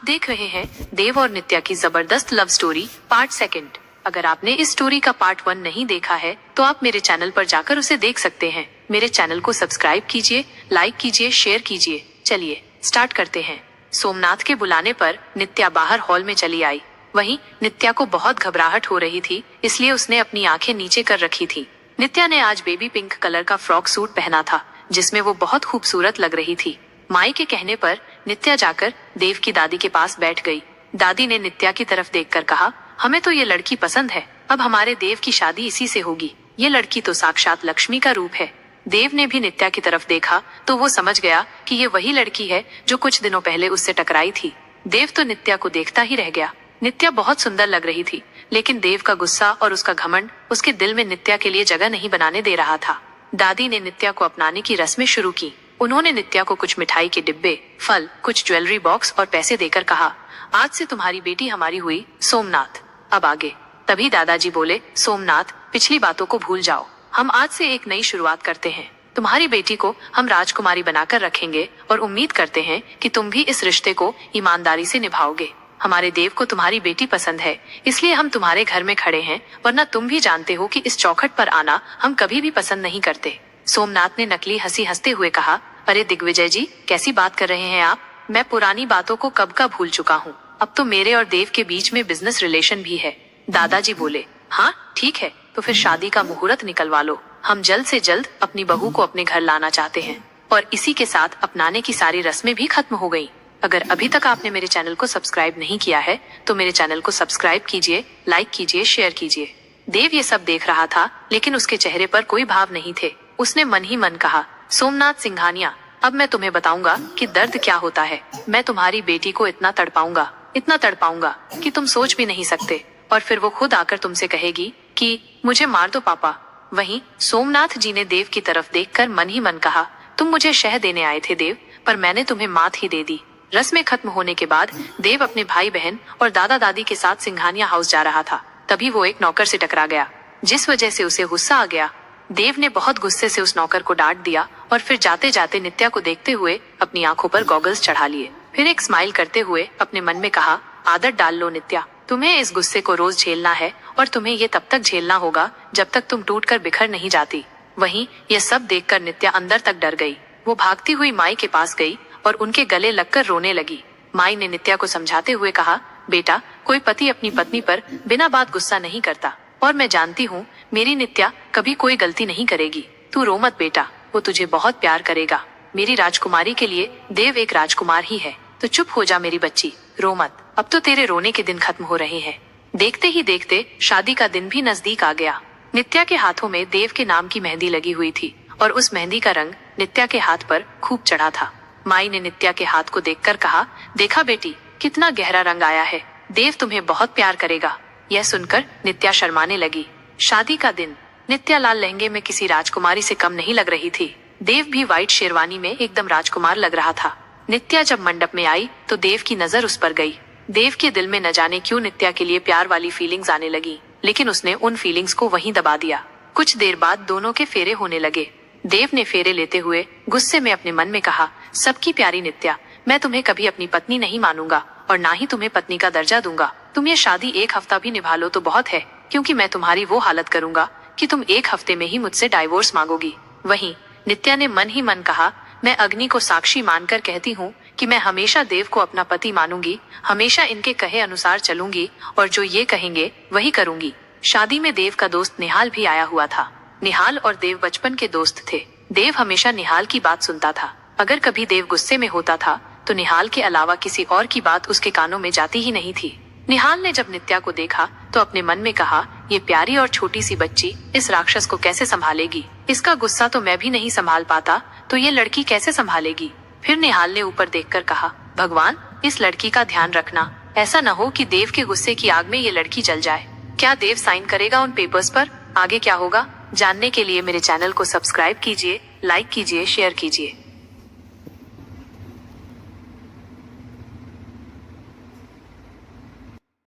देख रहे हैं देव और नित्या की जबरदस्त लव स्टोरी पार्ट सेकंड। अगर आपने इस स्टोरी का पार्ट 1 नहीं देखा है तो आप मेरे चैनल पर जाकर उसे देख सकते हैं। मेरे चैनल को सब्सक्राइब कीजिए, लाइक कीजिए, शेयर कीजिए। चलिए स्टार्ट करते हैं। सोमनाथ के बुलाने पर नित्या बाहर हॉल में चली आई। वहीं नित्या को बहुत घबराहट हो रही थी, इसलिए उसने अपनी आंखें नीचे कर रखी थी। नित्या ने आज बेबी पिंक कलर का फ्रॉक सूट पहना था, जिसमें वो बहुत खूबसूरत लग रही थी। माई के कहने पर नित्या जाकर देव की दादी के पास बैठ गई। दादी ने नित्या की तरफ देखकर कहा, हमें तो ये लड़की पसंद है। अब हमारे देव की शादी इसी से होगी। ये लड़की तो साक्षात लक्ष्मी का रूप है। देव ने भी नित्या की तरफ देखा तो वो समझ गया कि ये वही लड़की है जो कुछ दिनों पहले उससे टकराई थी। देव तो नित्या को देखता ही रह गया। नित्या बहुत सुंदर लग रही थी, लेकिन देव का गुस्सा और उसका घमंड उसके दिल में नित्या के लिए जगह नहीं बनाने दे रहा था। दादी ने नित्या को अपनाने की रस्में शुरू की। उन्होंने नित्या को कुछ मिठाई के डिब्बे, फल, कुछ ज्वेलरी बॉक्स और पैसे देकर कहा, आज से तुम्हारी बेटी हमारी हुई सोमनाथ। अब आगे। तभी दादाजी बोले, सोमनाथ, पिछली बातों को भूल जाओ। हम आज से एक नई शुरुआत करते हैं। तुम्हारी बेटी को हम राजकुमारी बनाकर रखेंगे और उम्मीद करते हैं कि तुम भी इस रिश्ते को ईमानदारी से निभाओगे। हमारे देव को तुम्हारी बेटी पसंद है, इसलिए हम तुम्हारे घर में खड़े हैं, वरना तुम भी जानते हो कि इस चौखट पर आना हम कभी भी पसंद नहीं करते। सोमनाथ ने नकली हंसी हंसते हुए कहा, अरे दिग्विजय जी, कैसी बात कर रहे हैं आप? मैं पुरानी बातों को कब का भूल चुका हूँ। अब तो मेरे और देव के बीच में बिजनेस रिलेशन भी है। दादाजी बोले, हाँ ठीक है, तो फिर शादी का मुहूर्त निकलवा लो। हम जल्द से जल्द अपनी बहू को अपने घर लाना चाहते हैं। और इसी के साथ अपनाने की सारी रस्में भी खत्म हो गयी। अगर अभी तक आपने मेरे चैनल को सब्सक्राइब नहीं किया है तो मेरे चैनल को सब्सक्राइब कीजिए, लाइक कीजिए, शेयर कीजिए। देव ये सब देख रहा था, लेकिन उसके चेहरे पर कोई भाव नहीं थे। उसने मन ही मन कहा, सोमनाथ सिंघानिया, अब मैं तुम्हें बताऊंगा कि दर्द क्या होता है। मैं तुम्हारी बेटी को इतना तड़पाऊंगा कि तुम सोच भी नहीं सकते। और फिर वो खुद आकर तुमसे कहेगी कि मुझे मार दो पापा। वहीं सोमनाथ जी ने देव की तरफ देखकर मन ही मन कहा, तुम मुझे शह देने आए थे देव, पर मैंने तुम्हें मात ही दे दी। रस्में खत्म होने के बाद देव अपने भाई बहन और दादा दादी के साथ सिंघानिया हाउस जा रहा था। तभी वो एक नौकर से टकरा गया, जिस वजह से उसे गुस्सा आ गया। देव ने बहुत गुस्से से उस नौकर को डांट दिया और फिर जाते जाते नित्या को देखते हुए अपनी आंखों पर गॉगल्स चढ़ा लिए। फिर एक स्माइल करते हुए अपने मन में कहा, आदत डाल लो नित्या, तुम्हें इस गुस्से को रोज झेलना है और तुम्हें ये तब तक झेलना होगा जब तक तुम टूट कर बिखर नहीं जाती। वहीं ये सब देखकर नित्या अंदर तक डर गई। वो भागती हुई माई के पास गई और उनके गले लगकर रोने लगी। माई ने नित्या को समझाते हुए कहा, बेटा, कोई पति अपनी पत्नी पर बिना बात गुस्सा नहीं करता, और मैं जानती हूँ मेरी नित्या कभी कोई गलती नहीं करेगी। तू रो मत बेटा, वो तुझे बहुत प्यार करेगा। मेरी राजकुमारी के लिए देव एक राजकुमार ही है। तो चुप हो जा मेरी बच्ची, रो मत। अब तो तेरे रोने के दिन खत्म हो रहे हैं। देखते ही देखते शादी का दिन भी नजदीक आ गया। नित्या के हाथों में देव के नाम की मेहंदी लगी हुई थी और उस मेहंदी का रंग नित्या के हाथ पर खूब चढ़ा था। माई ने नित्या के हाथ को देखकर कहा, देखा बेटी, कितना गहरा रंग आया है। देव तुम्हें बहुत प्यार करेगा। यह सुनकर नित्या शर्माने लगी। शादी का दिन। नित्या लाल लहंगे में किसी राजकुमारी से कम नहीं लग रही थी। देव भी व्हाइट शेरवानी में एकदम राजकुमार लग रहा था। नित्या जब मंडप में आई तो देव की नजर उस पर गई। देव के दिल में न जाने क्यों नित्या के लिए प्यार वाली फीलिंग्स आने लगी, लेकिन उसने उन फीलिंग्स को वहीं दबा दिया। कुछ देर बाद दोनों के फेरे होने लगे। देव ने फेरे लेते हुए गुस्से में अपने मन में कहा, सबकी प्यारी नित्या, मैं तुम्हें कभी अपनी पत्नी नहीं मानूंगा और ना ही तुम्हें पत्नी का दर्जा दूंगा। तुम ये शादी एक हफ्ता भी निभा लो तो बहुत है, क्योंकि मैं तुम्हारी वो हालत करूंगा कि तुम एक हफ्ते में ही मुझसे डाइवोर्स मांगोगी। वहीं नित्या ने मन ही मन कहा, मैं अग्नि को साक्षी मानकर कहती हूँ कि मैं हमेशा देव को अपना पति मानूंगी, हमेशा इनके कहे अनुसार चलूंगी और जो ये कहेंगे वही करूंगी। शादी में देव का दोस्त निहाल भी आया हुआ था। निहाल और देव बचपन के दोस्त थे। देव हमेशा निहाल की बात सुनता था। अगर कभी देव गुस्से में होता था तो निहाल के अलावा किसी और की बात उसके कानों में जाती ही नहीं थी। निहाल ने जब नित्या को देखा तो अपने मन में कहा, ये प्यारी और छोटी सी बच्ची इस राक्षस को कैसे संभालेगी? इसका गुस्सा तो मैं भी नहीं संभाल पाता, तो ये लड़की कैसे संभालेगी? फिर निहाल ने ऊपर देखकर कहा, भगवान, इस लड़की का ध्यान रखना, ऐसा न हो कि देव के गुस्से की आग में ये लड़की जल जाए। क्या देव साइन करेगा उन पेपर्स पर? आगे क्या होगा जानने के लिए मेरे चैनल को सब्सक्राइब कीजिए, लाइक कीजिए, शेयर कीजिए।